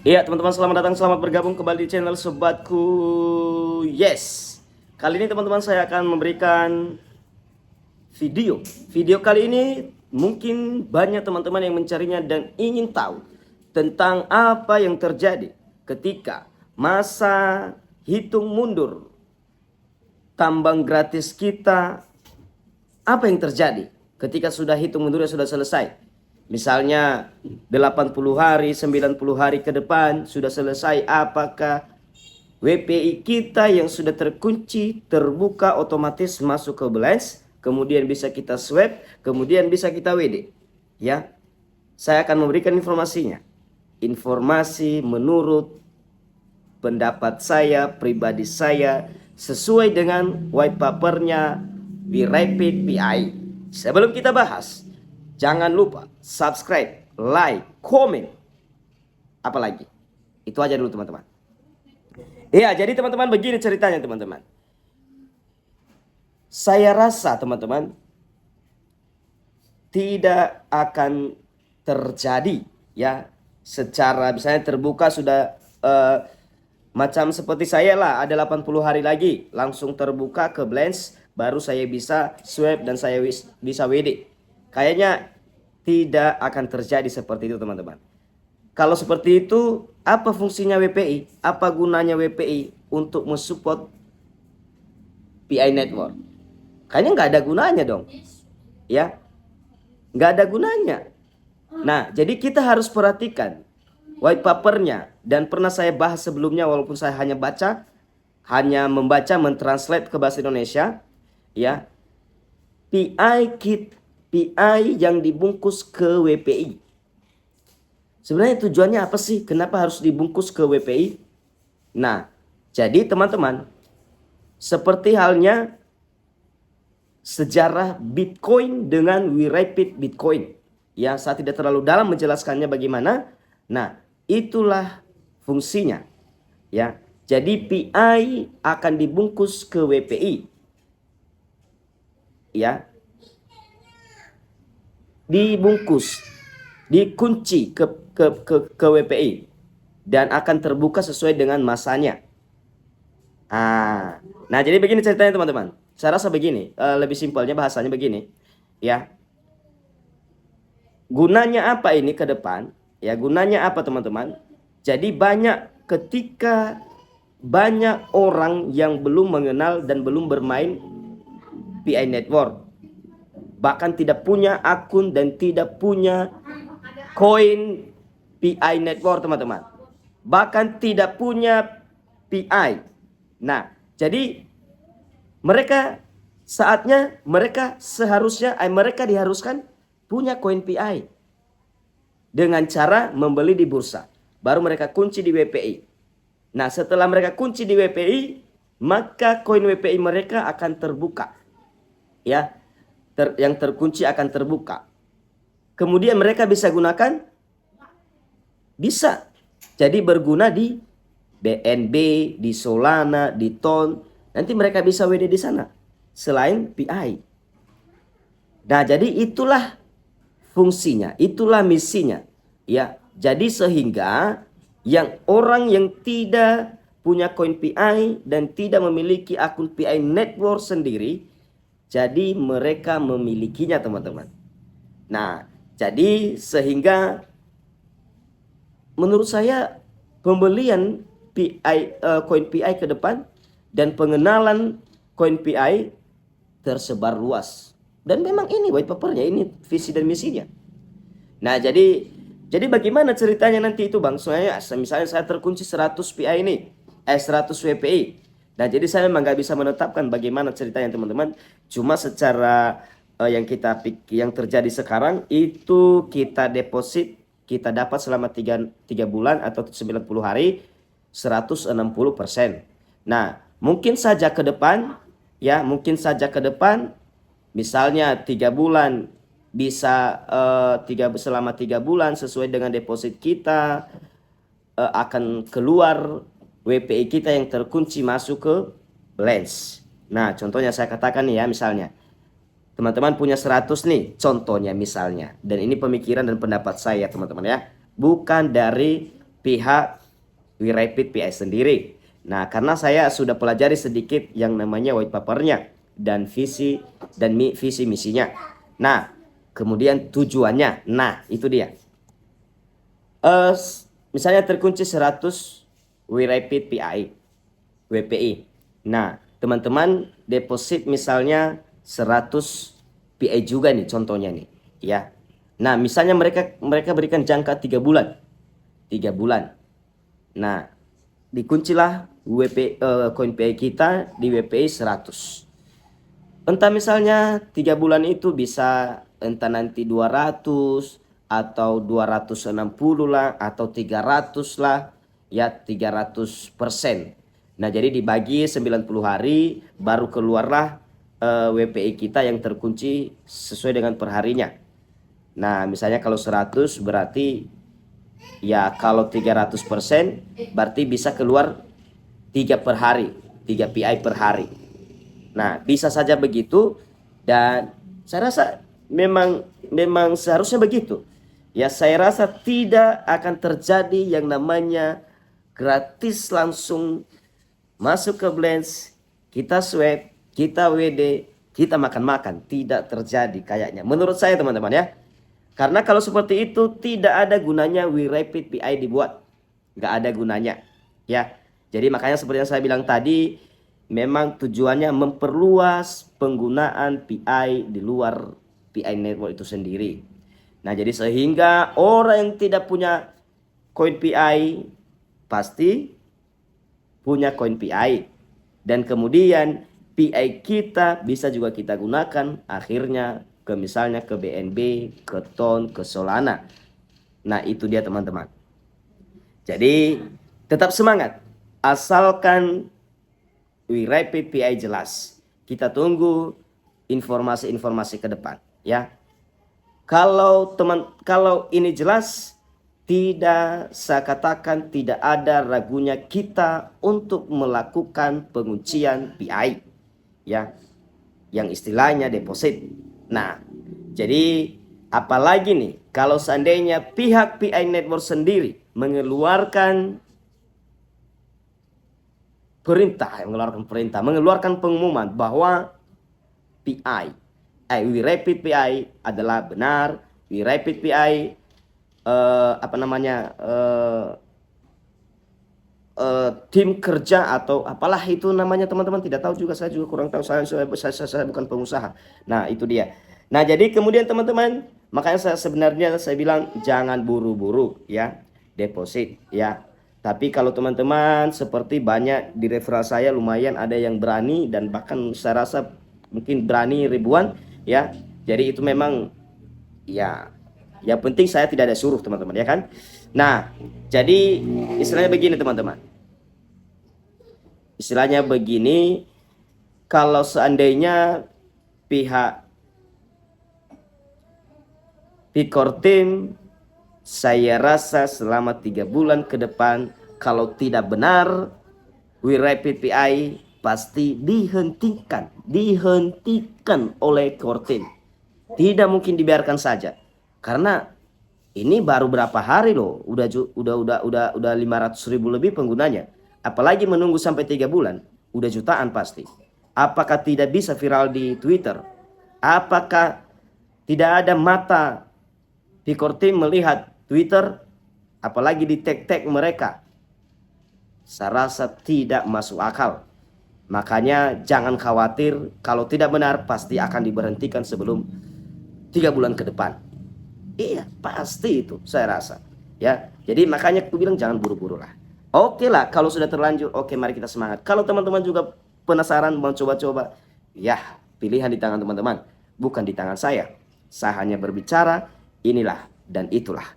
Iya teman-teman, selamat datang, selamat bergabung kembali di channel Sobatku. Yes, kali ini teman-teman saya akan memberikan video. Video kali ini mungkin banyak teman-teman yang mencarinya dan ingin tahu tentang apa yang terjadi ketika masa hitung mundur tambang gratis kita. Apa yang terjadi ketika sudah hitung mundurnya sudah selesai? Misalnya 80 hari, 90 hari ke depan sudah selesai, apakah WPI kita yang sudah terkunci, terbuka otomatis masuk ke balance, kemudian bisa kita swap, kemudian bisa kita WD. Ya, saya akan memberikan informasinya. Informasi menurut pendapat saya, pribadi saya, sesuai dengan white papernya WeRapid PI. Sebelum kita bahas, jangan lupa subscribe, like, komen, apalagi. Itu aja dulu teman-teman. Iya, jadi teman-teman begini ceritanya teman-teman. Saya rasa teman-teman tidak akan terjadi ya secara misalnya terbuka sudah macam seperti saya lah, ada 80 hari lagi langsung terbuka ke balance, baru saya bisa swap dan saya bisa WD. Kayaknya tidak akan terjadi seperti itu teman-teman. Kalau seperti itu, apa fungsinya WPI? Apa gunanya WPI untuk mensupport PI network? Kayaknya nggak ada gunanya dong, ya, nggak ada gunanya. Nah, jadi kita harus perhatikan white papernya, dan pernah saya bahas sebelumnya walaupun saya hanya membaca, mentranslate ke bahasa Indonesia, ya. PI yang dibungkus ke WPI. Sebenarnya tujuannya apa sih? Kenapa harus dibungkus ke WPI? Nah, jadi teman-teman, seperti halnya sejarah Bitcoin dengan WeRapid Bitcoin. Ya, saya tidak terlalu dalam menjelaskannya bagaimana. Nah, itulah fungsinya. Ya, jadi PI akan dibungkus ke WPI. Ya, dibungkus, dikunci ke WPI dan akan terbuka sesuai dengan masanya. Nah, jadi begini ceritanya teman-teman. Saya rasa begini, lebih simpelnya bahasanya begini, ya. Gunanya apa ini ke depan? Ya, gunanya apa teman-teman? Jadi ketika banyak orang yang belum mengenal dan belum bermain PI network, bahkan tidak punya akun dan tidak punya koin PI network teman-teman, bahkan tidak punya PI. Nah, jadi mereka mereka diharuskan punya koin PI dengan cara membeli di bursa, baru mereka kunci di WPI. Nah, setelah mereka kunci di WPI, maka koin WPI mereka akan terbuka, ya, yang terkunci akan terbuka. Kemudian mereka bisa gunakan, bisa jadi berguna di BNB, di Solana, di TON. Nanti mereka bisa WD di sana selain PI. Nah, jadi itulah fungsinya, itulah misinya, ya. Jadi sehingga orang yang tidak punya koin PI dan tidak memiliki akun PI network sendiri, jadi mereka memilikinya teman-teman. Nah, jadi sehingga menurut saya pembelian koin PI ke depan dan pengenalan koin PI tersebar luas. Dan memang ini white papernya, ini visi dan misinya. Nah, jadi bagaimana ceritanya nanti itu Bang? Soalnya misalnya saya terkunci 100 PI ini, 100 WPI. Nah, jadi saya memang nggak bisa menetapkan bagaimana ceritanya teman-teman. Cuma secara yang terjadi sekarang itu kita deposit, kita dapat selama 3 bulan atau 90 hari 160%. Nah, mungkin saja ke depan, ya, misalnya 3 bulan bisa selama 3 bulan sesuai dengan deposit kita, akan keluar WPI kita yang terkunci masuk ke balance. Nah, contohnya saya katakan nih ya, misalnya teman-teman punya 100 nih, contohnya misalnya. Dan ini pemikiran dan pendapat saya teman-teman ya, bukan dari pihak WeRapid PI sendiri. Nah, karena saya sudah pelajari sedikit yang namanya white papernya dan visi misinya. Nah, kemudian tujuannya. Nah, itu dia. Misalnya terkunci 100 WeRapid WPI. Nah, teman-teman deposit misalnya 100 PI juga nih contohnya nih, ya. Nah, misalnya mereka berikan jangka 3 bulan. 3 bulan. Nah, dikuncilah koin PI kita di WPI 100. Entah misalnya 3 bulan itu bisa entah nanti 200 atau 260 lah atau 300 lah, ya 300%. Nah, jadi dibagi 90 hari baru keluarlah WPI kita yang terkunci sesuai dengan perharinya. Nah, misalnya kalau 100 berarti ya kalau 300% berarti bisa keluar 3 per hari, 3 PI per hari. Nah, bisa saja begitu dan saya rasa memang seharusnya begitu. Ya, saya rasa tidak akan terjadi yang namanya gratis langsung masuk ke Blends, kita swab, kita WD, kita makan-makan. Tidak terjadi kayaknya. Menurut saya teman-teman ya. Karena kalau seperti itu tidak ada gunanya WeRapid PI dibuat. Nggak ada gunanya. Ya. Jadi makanya seperti yang saya bilang tadi, memang tujuannya memperluas penggunaan PI di luar PI network itu sendiri. Nah, jadi sehingga orang yang tidak punya koin PI pasti punya koin PI. Dan kemudian PI kita bisa juga kita gunakan akhirnya ke misalnya ke BNB, ke TON, ke Solana. Nah, itu dia teman-teman. Jadi tetap semangat. Asalkan WeRapid PI jelas. Kita tunggu informasi-informasi ke depan ya. Kalau ini jelas, tidak saya katakan tidak ada ragunya kita untuk melakukan penguncian PI ya, yang istilahnya deposit. Nah, jadi apalagi nih kalau seandainya pihak PI Network sendiri mengeluarkan mengeluarkan pengumuman bahwa WeRapid PI adalah benar, WeRapid PI tim kerja atau apalah itu namanya teman-teman, tidak tahu juga, saya juga kurang tahu, saya bukan pengusaha. Nah, itu dia. Nah, jadi kemudian teman-teman, makanya saya bilang jangan buru-buru ya deposit ya. Tapi kalau teman-teman seperti banyak di referral saya lumayan ada yang berani dan bahkan saya rasa mungkin berani ribuan ya. Jadi itu memang ya, yang penting saya tidak ada suruh teman-teman ya kan. Nah, jadi istilahnya begini teman-teman. Istilahnya begini, kalau seandainya pihak Picor Team, saya rasa selama 3 bulan ke depan kalau tidak benar WeRapid PI pasti dihentikan oleh Core Team. Tidak mungkin dibiarkan saja. Karena ini baru berapa hari loh, udah 500.000 lebih penggunanya. Apalagi menunggu sampai 3 bulan, udah jutaan pasti. Apakah tidak bisa viral di Twitter? Apakah tidak ada mata Picor Team melihat Twitter? Apalagi di tag mereka. Saya rasa tidak masuk akal. Makanya jangan khawatir, kalau tidak benar pasti akan diberhentikan sebelum 3 bulan ke depan. Iya, pasti itu saya rasa. Ya, jadi makanya aku bilang jangan buru-buru lah. Oke lah, kalau sudah terlanjur, oke mari kita semangat. Kalau teman-teman juga penasaran mau coba-coba, ya pilihan di tangan teman-teman, bukan di tangan saya. Saya hanya berbicara inilah dan itulah.